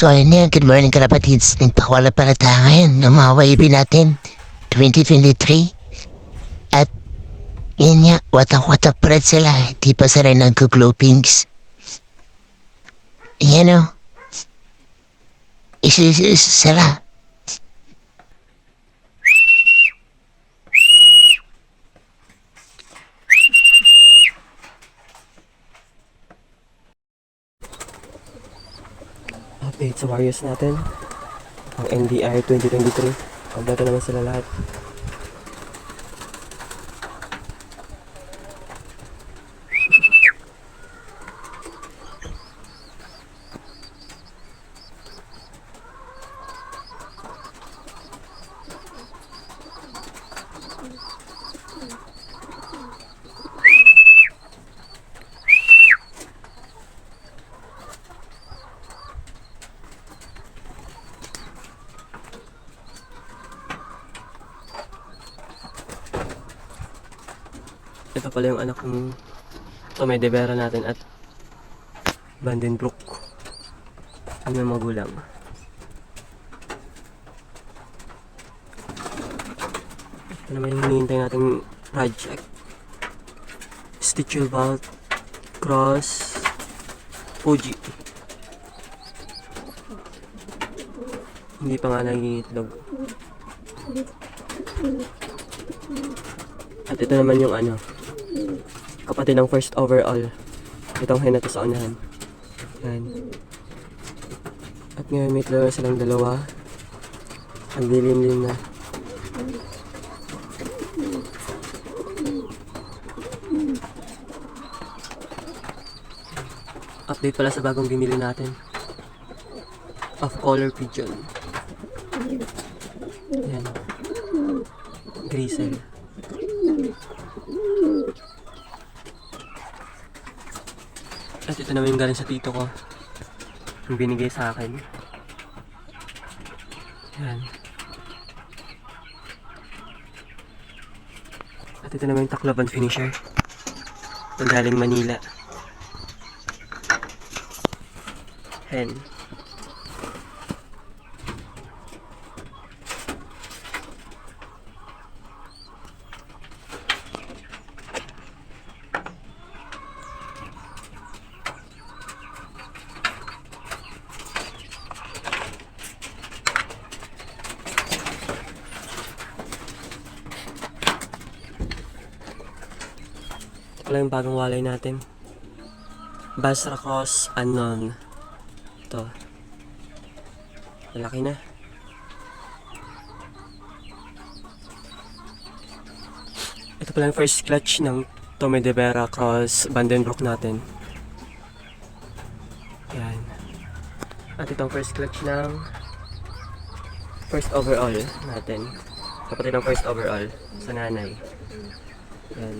So ayun nga, good morning kalapatids. Nagpakwala pala tayo ngayon ng mga wavy natin. 2023. At yun nga, watak-watak pa rin sila. Di pa sila nag-glopings. Yan o. Isa-isa sila. Update sa Warriors natin. Ang NDI 2023. Kompleto naman sila lahat. Ito pala yung anak ng Tomay De Vera natin at Vandenbroek. Ang mga magulang. Ito naman yung hinihintay nating project. Stitchel Vault Cross Fuji. Hindi pa nga nangingitlog. At ito naman yung kapatid ng first overall. Itong hen na to sa unahan. Yan. At ngayon may talaga silang dalawa. Ang dilim-lim na. Update pala sa bagong binili natin. Off-color pigeon. Yan. Grisel. At ito naman yung galing sa tito ko. Yung binigay sa akin. Yan. At ito naman yung Tacloban finisher. Ito galing Manila. Hen. Ito pala yung bagong walay natin. Basra Cross Unknown. Ito. Malaki na. Ito pala yung first clutch ng Tomay De Vera Cross Vandenbroek natin. Yan. At itong first clutch ng first overall natin. Kapatid ng first overall sa nanay. Yan.